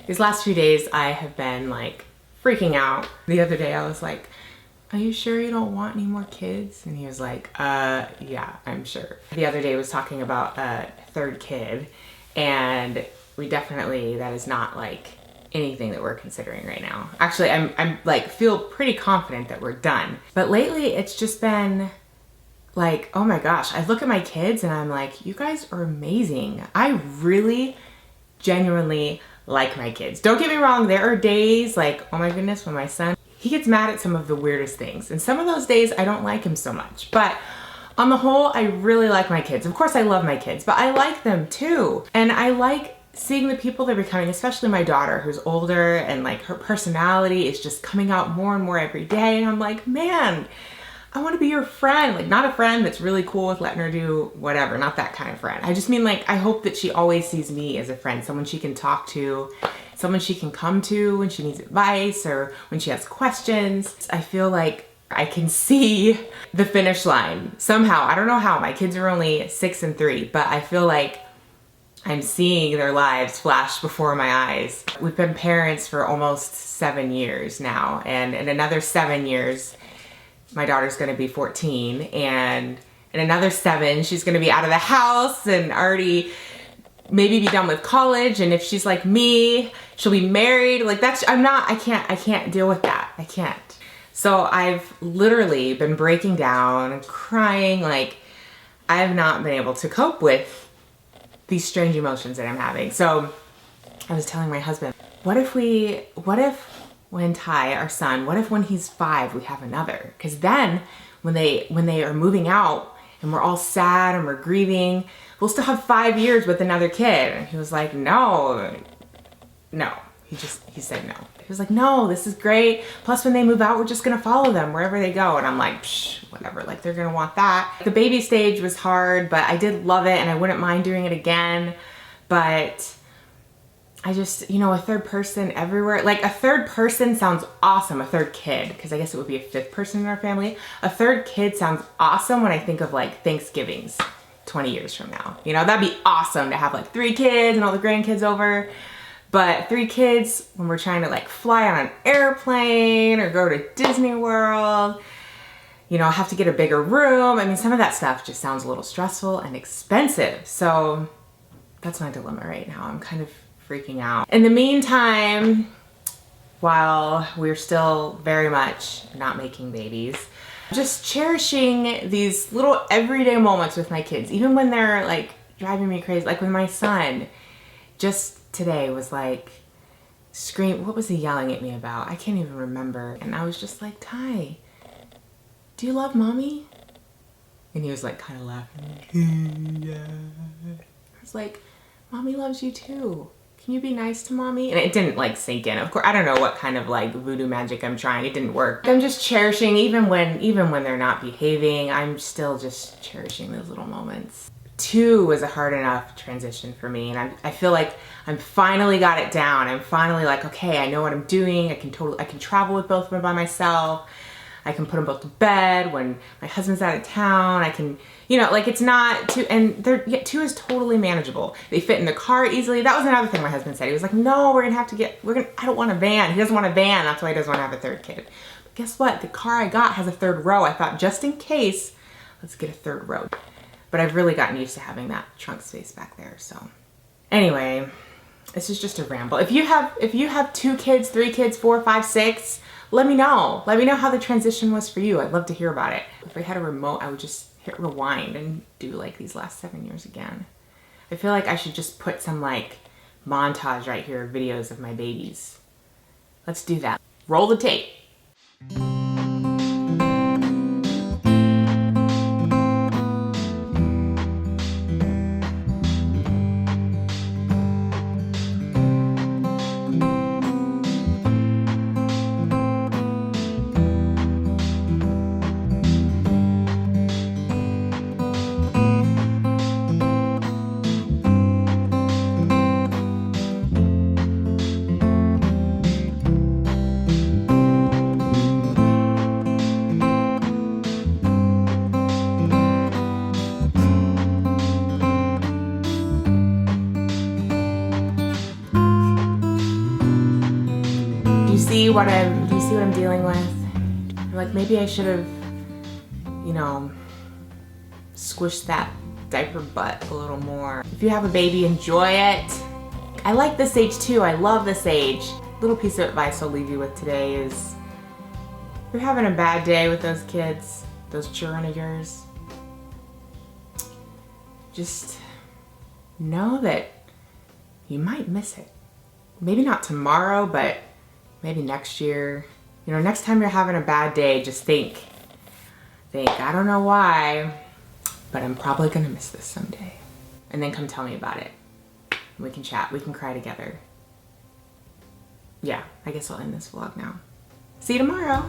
These last few days I have been like freaking out. The other day I was like, are you sure you don't want any more kids? And he was like, yeah, I'm sure. The other day was talking about a third kid, and we definitely, that is not like anything that we're considering right now. Actually, I'm like feel pretty confident that we're done. But lately it's just been like, oh my gosh, I look at my kids and I'm like, you guys are amazing. I really genuinely like my kids. Don't get me wrong, there are days like, oh my goodness, when my son, he gets mad at some of the weirdest things. And some of those days I don't like him so much. But on the whole, I really like my kids. Of course I love my kids, but I like them too. And I like seeing the people they're becoming, especially my daughter who's older, and like her personality is just coming out more and more every day. And I'm like, man, I want to be your friend. Like, not a friend that's really cool with letting her do whatever, not that kind of friend. I just mean like, I hope that she always sees me as a friend, someone she can talk to, someone she can come to when she needs advice or when she has questions. I feel like I can see the finish line somehow. I don't know how. My kids are only 6 and 3, but I feel like I'm seeing their lives flash before my eyes. We've been parents for almost 7 years now, and in another 7 years, my daughter's gonna be 14, and in another 7, she's gonna be out of the house and already maybe be done with college. And if she's like me, she'll be married. Like I can't deal with that. I can't. So I've literally been breaking down and crying. Like, I have not been able to cope with these strange emotions that I'm having. So I was telling my husband, what if when Ty, our son, what if when he's 5, we have another? Because then when they are moving out and we're all sad and we're grieving, we'll still have 5 years with another kid. And he was like, no. He said no. He was like, no, this is great. Plus when they move out, we're just gonna follow them wherever they go. And I'm like, psh, whatever, like they're gonna want that. The baby stage was hard, but I did love it and I wouldn't mind doing it again. But I just, a third person everywhere. Like, a third person sounds awesome. A third kid, because I guess it would be a 5th person in our family. A third kid sounds awesome when I think of like Thanksgivings 20 years from now. That'd be awesome to have like 3 kids and all the grandkids over. But 3 kids, when we're trying to like fly on an airplane or go to Disney World, have to get a bigger room. I mean, some of that stuff just sounds a little stressful and expensive. So that's my dilemma right now. I'm kind of freaking out. In the meantime, while we're still very much not making babies, just cherishing these little everyday moments with my kids, even when they're like driving me crazy. Like with my son, just today was like, what was he yelling at me about? I can't even remember. And I was just like, Ty, do you love mommy? And he was like kind of laughing. Yeah. I was like, mommy loves you too. Can you be nice to mommy? And it didn't like sink in. Of course, I don't know what kind of like voodoo magic I'm trying. It didn't work. I'm just cherishing, even when they're not behaving, I'm still just cherishing those little moments. 2 was a hard enough transition for me, and I feel like I'm finally got it down. I'm finally like, okay, I know what I'm doing. I can travel with both of them by myself. I can put them both to bed when my husband's out of town. I can, like it's not too, and 2 is totally manageable. They fit in the car easily. That was another thing my husband said. He was like, no, I don't want a van. He doesn't want a van. That's why he doesn't want to have a 3rd kid. But guess what? The car I got has a 3rd row. I thought, just in case, let's get a 3rd row. But I've really gotten used to having that trunk space back there. So anyway, this is just a ramble. If you have 2 kids, 3 kids, 4, 5, 6, let me know. Let me know how the transition was for you. I'd love to hear about it. If I had a remote, I would just hit rewind and do like these last 7 years again. I feel like I should just put some like montage right here of videos of my babies. Let's do that. Roll the tape. see what I'm dealing with? Like, maybe I should have, you know, squished that diaper butt a little more. If you have a baby, enjoy it. I like this age too. I love this age. Little piece of advice I'll leave you with today is, if you're having a bad day with those kids, those children of yours, just know that you might miss it. Maybe not tomorrow, but maybe next year. You know, next time you're having a bad day, just think, I don't know why, but I'm probably gonna miss this someday. And then come tell me about it. We can chat, we can cry together. Yeah, I guess I'll end this vlog now. See you tomorrow.